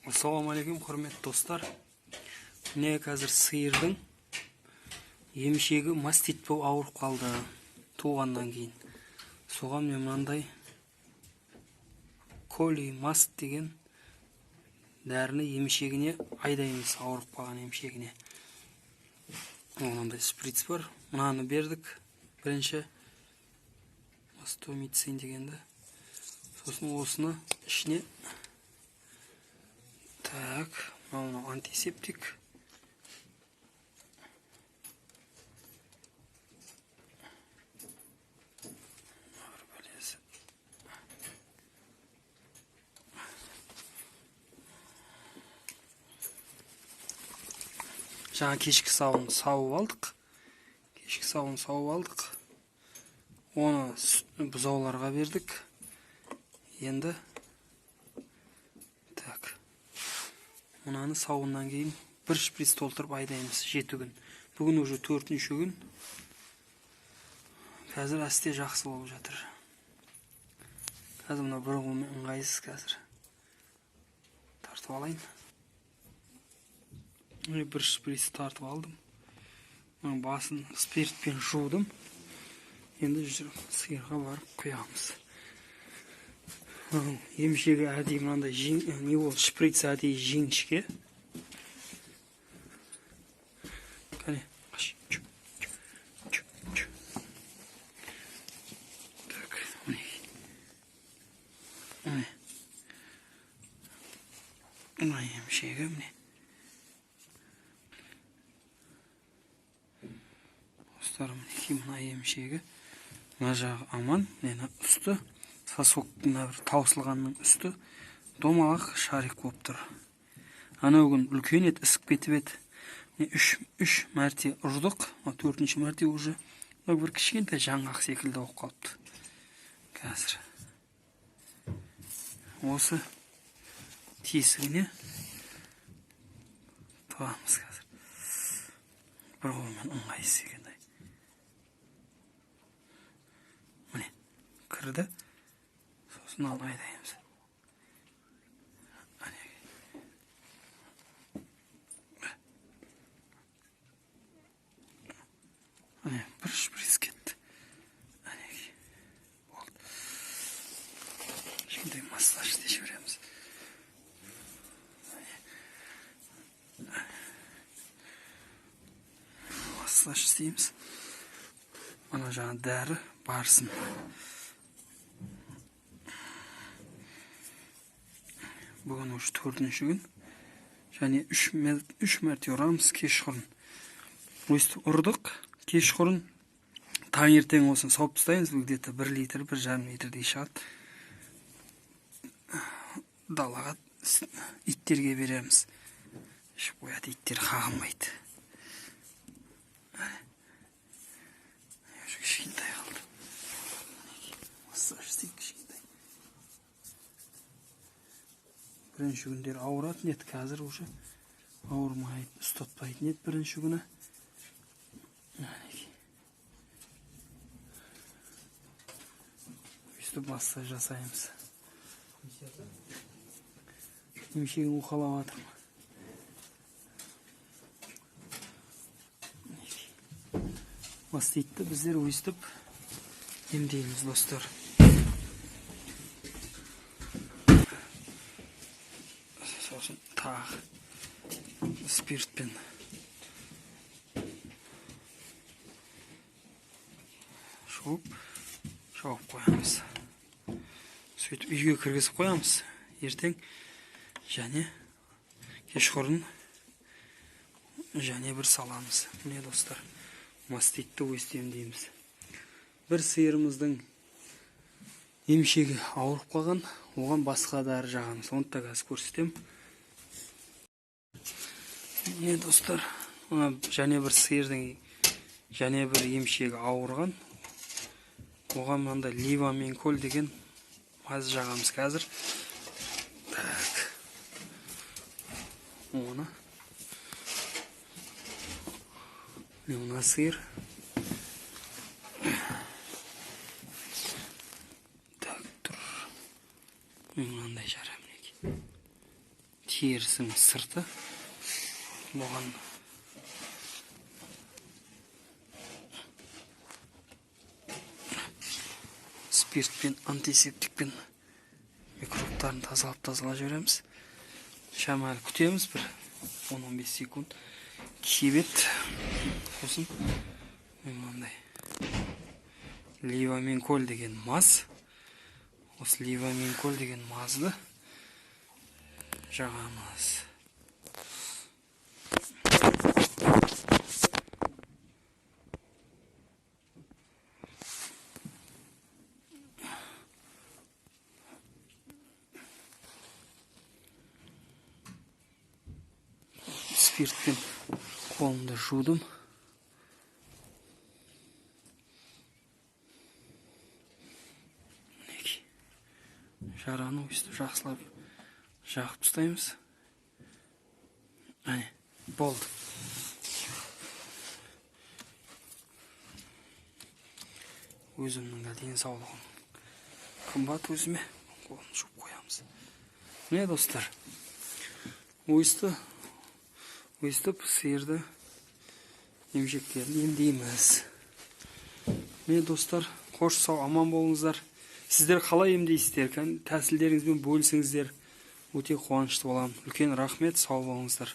Ассалаумағалейкум, құрметті достар. Міне қазір сиырдың емшегі мастит болып ауырып қалды туғаннан кейін. Соған мен мынандай коли маст деген дәріні емшегіне айдаймыз, ауырып қалған емшегіне. Мынандай шприц бар. Мынаны бердік. Бірінші мастомицин дегенді. Сосын осыны ішіне так, мынау антисептик. Жаңа кешкі сауын сауып алдық. Оны бұзауларға бердік. Енді так. Мынаны сауыннан кейін бір шприц толтырып айдаймыз 7 күн. Бүгін уже 4-ші күн. Қазір әсте жақсы болып жатыр. Қазір мына бір қолмен ыңғайсыз қазір. Тартып алайын. Бір шприц тартып алдым. Басын спиртпен жудым. Енді сиырға барып құямыз. Емшегі әдейі мынандай не ол шприц әдейі жеңішке. Қане, так, мына емшегі міне. Достарым, мына емшегі. Мына жағы аман, мені үсті. Сосоктың таусылғанның үсті домалақ шарик болып тұр. Анау күн үлкен ет ісіп кетіп еді. 3 мәрте ұрдық. 4-ші мәрте уже бір кішкентай жаңғақ секілді болып қалыпты. Қазір осы тесігіне тұрамыз қазір. Бір қолмен ыңғайсыз екендай. Міне кірді. Сосын айдаймыз. Бір шприц кетті. Болды. Şimdi массаж істеп береміз. Массаж істейміз. Ана жаңа дәрі барсын. Бүгін уже 4-ші күн. Және 3 мәрте ұрамыз кешқұрын. Өстіп ұрдық. Кешқұрын таңертең осын сауып тастаймыз. Где-то 1 литр, 1,5 литрдей шығады. Далаға иттерге береміз. Ішіп қояды, иттер қағынбайды. Кішкентай қалды. Массаж істейді кішкентай. Бірінші күндер ауыратын еді, қазір уже ауырмайды, ұстатпайтын еді бірінші күні. Өстіп массаж жасаймыз. Емшегін уқалап атырмын. Маститті біздер өстіп емдейміз, достар. Сосын тағы спиртпен шауып қоямыз. Сөйтіп үйге кіргізіп қоямыз. Ертең және кешқұрын және бір саламыз. Міне достар, маститті өстіп емдейміз. Бір сиырымыздың емшегі ауырып қалған, оған басқа дәрі жағамыз. Оны да қазір көрсетем. Міне достар, және бір сиырдың және бір емшегі ауырған. Оған мынандай ливаменколь деген маз жағамыз қазір. Так. Оны. Мына сиыр. Так, тұр. Мынандай жарам неге. терісінің сырты. Бұған спиртпен, антисептикпен микробтарын тазалап жібереміз. Шамалы күтеміз бір 10-15 секунд. Кебет сосын мынандай ливаменколь деген маз. Осы ливаменколь деген мазды жағамыз. Спиртпен қолымды жудым. Жараны өстіп жақсылап жағып ұстаймыз. Әне, болды. Өзімнің де денсаулығым қымбат өзіме. Қолын жуып қоямыз. Міне достар, өстіп сиырды емшектерін емдейміз. Міне достар, қош сау аман болыңыздар. Сіздер қалай емдейсіздер, тәсілдеріңізбен бөлісіңіздер. Өте қуанышты боламын. Үлкен рахмет, сау болыңыздар.